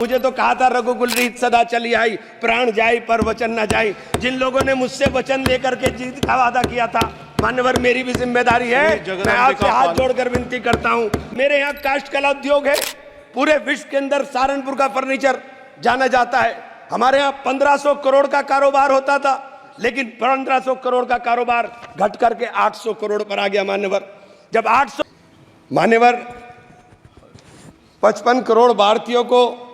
मुझे तो कहा था रघुकुल रीत सदा चली आई, प्राण जाए पर वचन न जाए। जिन लोगों ने मुझसे वचन लेकर के जीत का वादा किया था, मान्यवर मेरी भी जिम्मेदारी है, मैं आपसे हाथ जोड़कर विनती करता हूं। मेरे यहाँ काष्ठ कला उद्योग है, पूरे विश्व के अंदर सहारनपुर का फर्नीचर जाना जाता है। हमारे यहाँ 1500 करोड़ का कारोबार होता था, लेकिन 1500 करोड़ का कारोबार घट करके 800 करोड़ पर आ गया मान्यवर। जब 800 मान्यवर 55 करोड़ भारतीयों को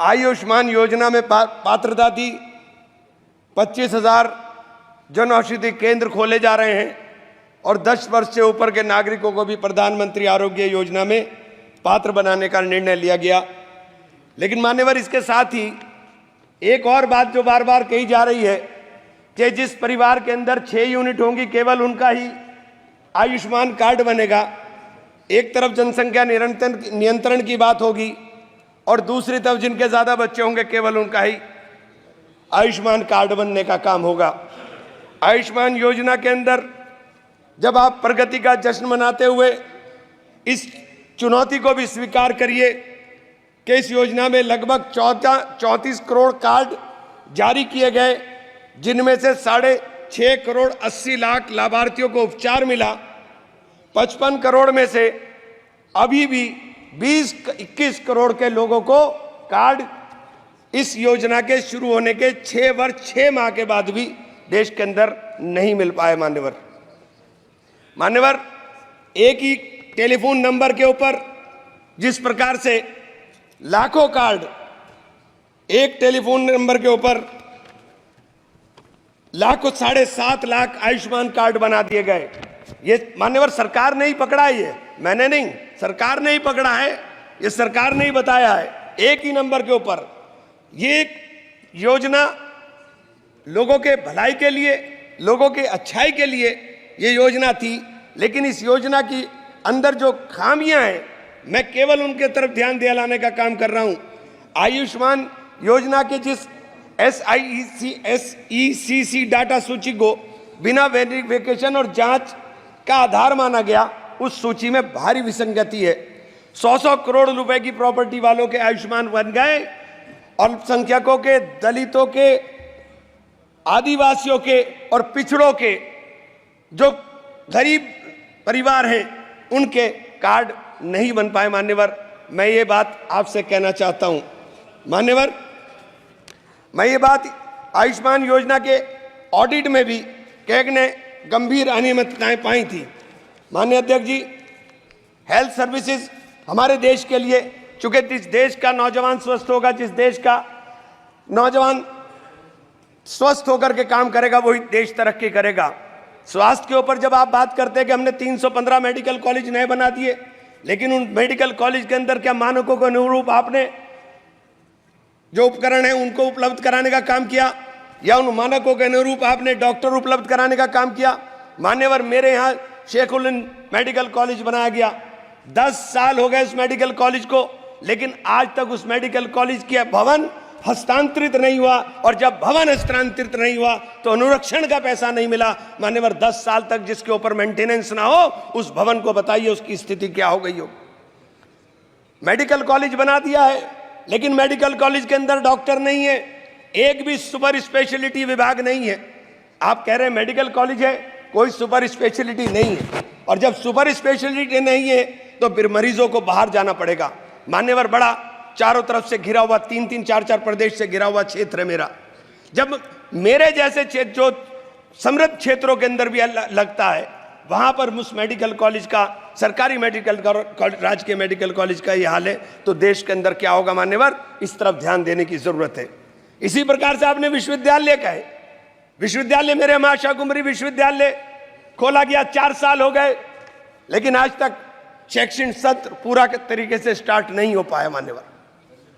आयुष्मान योजना में पात्रता थी। 25,000 जन औषधि केंद्र खोले जा रहे हैं और 10 वर्ष से ऊपर के नागरिकों को भी प्रधानमंत्री आरोग्य योजना में पात्र बनाने का निर्णय लिया गया। लेकिन मान्यवर इसके साथ ही एक और बात जो बार बार कही जा रही है कि जिस परिवार के अंदर 6 यूनिट होंगी केवल उनका ही आयुष्मान कार्ड बनेगा। एक तरफ जनसंख्या नियंत्रण की बात होगी और दूसरी तरफ जिनके ज्यादा बच्चे होंगे केवल उनका ही आयुष्मान कार्ड बनने का काम होगा। आयुष्मान योजना के अंदर जब आप प्रगति का जश्न मनाते हुए इस चुनौती को भी स्वीकार करिए कि इस योजना में लगभग 34 करोड़ कार्ड जारी किए गए, जिनमें से 6.5 करोड़ 80 लाख लाभार्थियों को उपचार मिला। 55 करोड़ में से अभी भी 20-21 करोड़ के लोगों को कार्ड इस योजना के शुरू होने के 6 वर्ष 6 माह के बाद भी देश के अंदर नहीं मिल पाए। मान्यवर एक ही टेलीफोन नंबर के ऊपर जिस प्रकार से लाखों कार्ड, एक टेलीफोन नंबर के ऊपर लाखों 7.5 लाख आयुष्मान कार्ड बना दिए गए। ये मान्यवर सरकार ने ही पकड़ा है, ये मैंने नहीं, सरकार ने ही पकड़ा है, ये सरकार ने ही बताया है। एक ही नंबर के ऊपर ये योजना लोगों के भलाई के लिए, लोगों के अच्छाई के लिए ये योजना थी। लेकिन इस योजना की अंदर जो खामियां हैं, मैं केवल उनके तरफ ध्यान दिलाने का काम कर रहा हूं। आयुष्मान योजना के जिस SECC डाटा सूची को बिना वेरिफिकेशन और जांच का आधार माना गया, उस सूची में भारी विसंगति है। 100 करोड़ रुपए की प्रॉपर्टी वालों के आयुष्मान बन गए, अल्पसंख्यकों के, दलितों के, आदिवासियों के और पिछड़ों के जो गरीब परिवार हैं उनके कार्ड नहीं बन पाए। मान्यवर मैं ये बात आपसे कहना चाहता हूं। मान्यवर मैं ये बात आयुष्मान योजना के ऑडिट में भी कैग ने गंभीर अनियमितताएं पाई थी। माननीय अध्यक्ष जी, हेल्थ सर्विसेज हमारे देश के लिए, चूंकि जिस देश का नौजवान स्वस्थ होगा, जिस देश का नौजवान स्वस्थ होकर के काम करेगा, वही देश तरक्की करेगा। स्वास्थ्य के ऊपर जब आप बात करते हैं कि हमने 315 मेडिकल कॉलेज नए बना दिए, लेकिन उन मेडिकल कॉलेज के अंदर क्या मानकों के अनुरूप आपने जो उपकरण है उनको उपलब्ध कराने का काम किया, या उन मानकों के अनुरूप आपने डॉक्टर उपलब्ध कराने का काम किया? मान्यवर मेरे यहाँ शेखुल मेडिकल कॉलेज बनाया गया, 10 साल हो गए उस मेडिकल कॉलेज को, लेकिन आज तक उस मेडिकल कॉलेज की भवन हस्तांतरित नहीं हुआ। और जब भवन हस्तांतरित नहीं हुआ तो अनुरक्षण का पैसा नहीं मिला। मान्यवर 10 साल तक जिसके ऊपर मेंटेनेंस ना हो, उस भवन को बताइए उसकी स्थिति क्या हो गई हो। मेडिकल कॉलेज बना दिया है, लेकिन मेडिकल कॉलेज के अंदर डॉक्टर नहीं है, एक भी सुपर स्पेशलिटी विभाग नहीं है। आप कह रहे हैं मेडिकल कॉलेज है, कोई सुपर स्पेशलिटी नहीं है। और जब सुपर स्पेशलिटी नहीं है तो फिर मरीजों को बाहर जाना पड़ेगा। मान्यवर बड़ा चारों तरफ से घिरा हुआ, 3-3, 4-4 प्रदेश से घिरा हुआ क्षेत्र है मेरा। जब मेरे जैसे क्षेत्र जो समृद्ध क्षेत्रों के अंदर भी लगता है, वहां पर उस मेडिकल कॉलेज का, सरकारी मेडिकल राजकीय मेडिकल कॉलेज का ये हाल है, तो देश के अंदर क्या होगा? मान्यवर इस तरफ ध्यान देने की जरूरत है। इसी प्रकार से आपने विश्वविद्यालय का है, विश्वविद्यालय मेरे माशा कुमरी विश्वविद्यालय खोला गया, 4 साल हो गए, लेकिन आज तक शैक्षणिक सत्र पूरा तरीके से स्टार्ट नहीं हो पाया। मान्यवर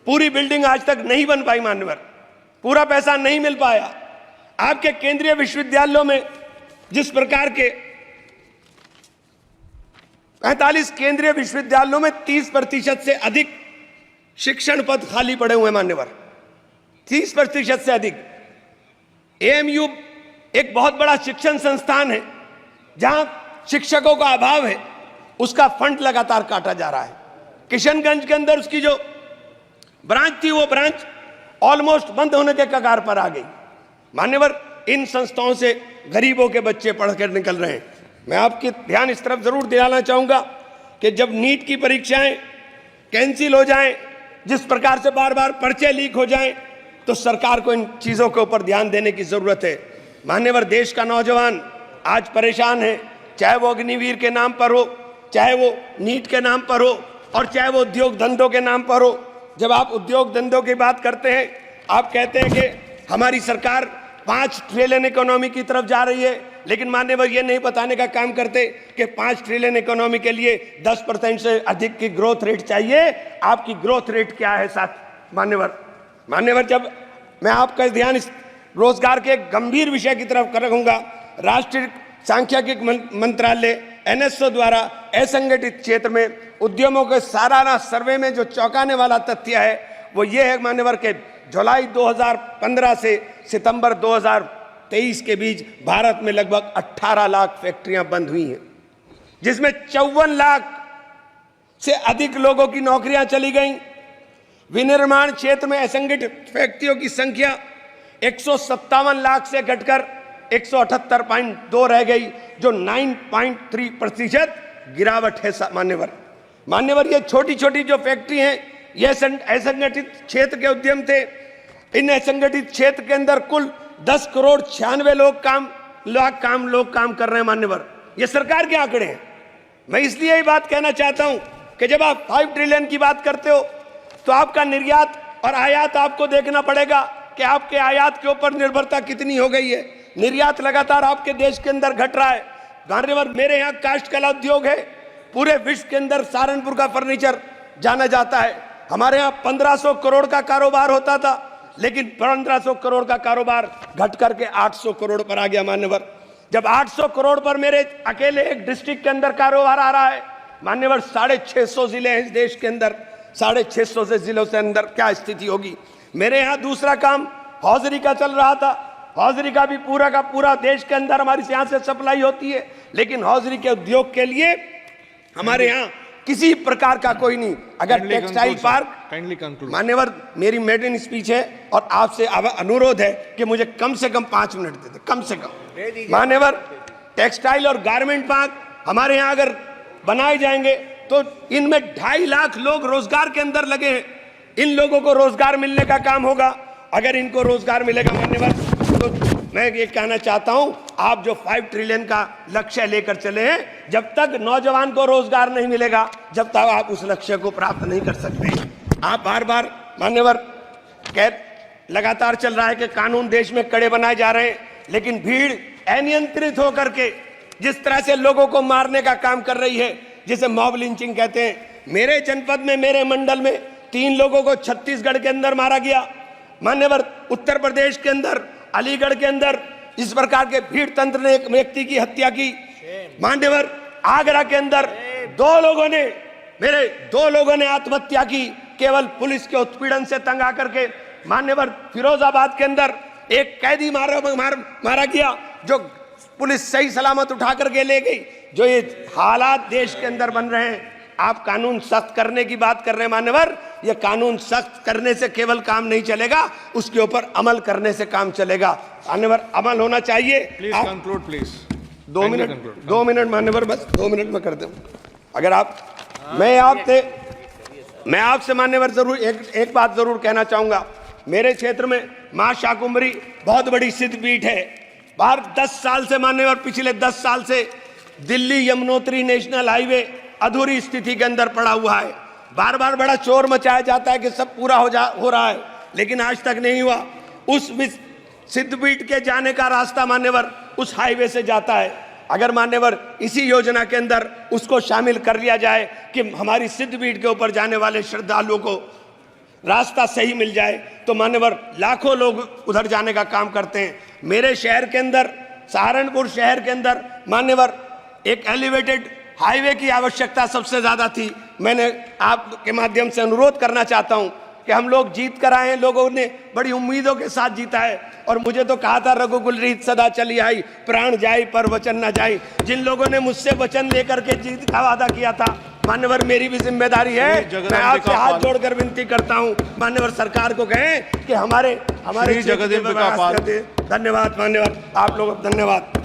पूरी बिल्डिंग आज तक नहीं बन पाई। मान्यवर पूरा पैसा नहीं मिल पाया। आपके केंद्रीय विश्वविद्यालयों में जिस प्रकार के 45 केंद्रीय विश्वविद्यालयों में 30% से अधिक शिक्षण पद खाली पड़े हुए। मान्यवर 30% से अधिक। AMU एक बहुत बड़ा शिक्षण संस्थान है, जहां शिक्षकों का अभाव है, उसका फंड लगातार काटा जा रहा है। किशनगंज के अंदर उसकी जो ब्रांच थी, वो ब्रांच ऑलमोस्ट बंद होने के कगार पर आ गई। मान्यवर, इन संस्थाओं से गरीबों के बच्चे पढ़कर निकल रहे हैं। मैं आपके ध्यान इस तरफ जरूर दिलाना चाहूंगा कि जब नीट की परीक्षाएं कैंसिल हो जाएं, जिस प्रकार से बार बार पर्चे लीक हो जाएं, तो सरकार को इन चीजों के ऊपर ध्यान देने की जरूरत है। मान्यवर, देश का नौजवान आज परेशान है, चाहे वो अग्निवीर के नाम पर हो, चाहे वो नीट के नाम पर हो, और चाहे वो उद्योग धंधों के नाम पर हो। जब आप उद्योग धंधों की बात करते हैं, आप कहते हैं कि हमारी सरकार 5 ट्रिलियन इकोनॉमी की तरफ जा रही है, लेकिन मान्यवर ये नहीं बताने का काम करते कि 5 ट्रिलियन इकोनॉमी के लिए 10% से अधिक की ग्रोथ रेट चाहिए। आपकी ग्रोथ रेट क्या है साथ मान्यवर, जब मैं आपका ध्यान इस रोजगार के एक गंभीर विषय की तरफ रखूंगा, राष्ट्रीय सांख्यिकी मंत्रालय NSO द्वारा असंगठित क्षेत्र में उद्यमों के सालाना सर्वे में जो चौंकाने वाला तथ्य है वो ये है मान्यवर के जुलाई 2015 से सितंबर 2023 के बीच भारत में लगभग 18 लाख फैक्ट्रियां बंद हुई हैं, जिसमें 54 लाख से अधिक लोगों की नौकरियां चली गईं। विनिर्माण क्षेत्र में असंगठित फैक्ट्रियों की संख्या 157 लाख से घटकर 178.2 रह गई, जो 9.3% गिरावट है। मान्यवर, ये छोटी छोटी जो फैक्ट्री हैं, ये असंगठित क्षेत्र के उद्यम थे। इन असंगठित क्षेत्र के अंदर कुल 10 करोड़ 96 लोग काम कर रहे हैं। मान्यवर, ये सरकार के आंकड़े हैं। मैं इसलिए ये बात कहना चाहता हूं कि जब आप 5 ट्रिलियन की बात करते हो तो आपका निर्यात और आयात आपको देखना पड़ेगा कि आपके आयात के ऊपर निर्भरता कितनी हो गई है। निर्यात लगातार आपके देश के अंदर घट रहा है। मान्यवर, मेरे यहाँ काष्ठ कला उद्योग है, पूरे विश्व के अंदर सहारनपुर का फर्नीचर जाना जाता है। हमारे यहाँ 1500 करोड़ का कारोबार होता था, लेकिन 1500 करोड़ का कारोबार घट करके 800 करोड़ पर आ गया। मान्यवर, जब 800 करोड़ पर मेरे अकेले एक डिस्ट्रिक्ट के अंदर कारोबार आ रहा है, मान्यवर 650 जिले हैं इस देश के अंदर, 650 से जिलों से अंदर क्या स्थिति होगी। मेरे यहाँ दूसरा काम हौजरी का चल रहा था। हौजरी का भी पूरा का पूरा देश के अंदर हमारी यहाँ से सप्लाई होती है, लेकिन हौजरी के उद्योग के लिए हमारे यहाँ किसी प्रकार का कोई नहीं। अगर टेक्सटाइल पार्क, मान्यवर मेरी मेडन स्पीच है और आपसे अनुरोध है कि मुझे कम से कम 5 मिनट दे दे, कम से कम। मान्यवर, टेक्सटाइल और गारमेंट पार्क हमारे यहाँ अगर बनाए जाएंगे तो इनमें 2.5 लाख लोग रोजगार के अंदर लगे हैं। इन लोगों को रोजगार मिलने का काम होगा। अगर इनको रोजगार मिलेगा मान्यवर, तो मैं ये कहना चाहता हूं, आप जो 5 ट्रिलियन का लक्ष्य लेकर चले हैं, जब तक नौजवान को रोजगार नहीं मिलेगा, जब तक आप उस लक्ष्य को प्राप्त नहीं कर सकते। आप बार बार मान्यवर लगातार चल रहा है कि कानून देश में कड़े बनाए जा रहे हैं, लेकिन भीड़ अनियंत्रित होकर के जिस तरह से लोगों को मारने का काम कर रही है, जिसे मॉब लिंचिंग कहते हैं। मेरे जनपद में, मेरे मंडल में 3 लोगों को छत्तीसगढ़ के अंदर मारा गया। मान्यवर, उत्तर प्रदेश के अंदर, अलीगढ़ के अंदर इस प्रकार के भीड़ तंत्र ने एक व्यक्ति की हत्या की। मान्यवर, आगरा के अंदर 2 लोगों ने आत्महत्या की, केवल पुलिस के उत्पीड़न से तंग आकर के। मान्यवर, फिरोजाबाद के अंदर एक कैदी मारा गया, जो पुलिस सही सलामत उठा करके ले गई। जो ये हालात देश के अंदर बन रहे हैं, आप कानून सख्त करने की बात कर रहे हैं। मान्यवर, ये कानून सख्त करने से केवल काम नहीं चलेगा, उसके ऊपर अमल करने से काम चलेगा। मान्यवर, अमल होना चाहिए। Please conclude, please. 2 मिनट मान्यवर, बस 2 मिनट में कर दूं। अगर आप मैं आपसे मान्यवर जरूर एक बात जरूर कहना चाहूंगा। मेरे क्षेत्र में मां शाकुंभरी बहुत बड़ी सिद्धपीठ है। बाहर 10 साल से मान्यवर, पिछले 10 साल से दिल्ली यमुनोत्री नेशनल हाईवे अधूरी स्थिति के अंदर पड़ा हुआ है। बार बार बड़ा शोर मचाया जाता है कि सब पूरा हो रहा है, लेकिन आज तक नहीं हुआ। उस सिद्धपीठ के जाने का रास्ता मान्यवर उस हाईवे से जाता है। अगर मान्यवर इसी योजना के अंदर उसको शामिल कर लिया जाए कि हमारी सिद्धपीठ के ऊपर जाने वाले श्रद्धालुओं को रास्ता सही मिल जाए, तो मान्यवर लाखों लोग उधर जाने का काम करते हैं। मेरे शहर के अंदर, सहारनपुर शहर के अंदर मान्यवर एक एलिवेटेड हाईवे की आवश्यकता सबसे ज्यादा थी। मैंने आपके माध्यम से अनुरोध करना चाहता हूं कि हम लोग जीत कर आए हैं, लोगों ने बड़ी उम्मीदों के साथ जीता है। और मुझे तो कहा था, रघुकुल रीत सदा चली आई, प्राण जाई पर वचन न जाई। जिन लोगों ने मुझसे वचन लेकर के जीत का वादा किया था, मान्यवर मेरी भी जिम्मेदारी है। श्री जगदम्बिका मैं आपसे हाथ पाल। जोड़कर विनती करता हूं मान्यवर सरकार को कहें कि हमारे श्री जगदम्बिका पाल। धन्यवाद मान्यवर, आप लोग धन्यवाद।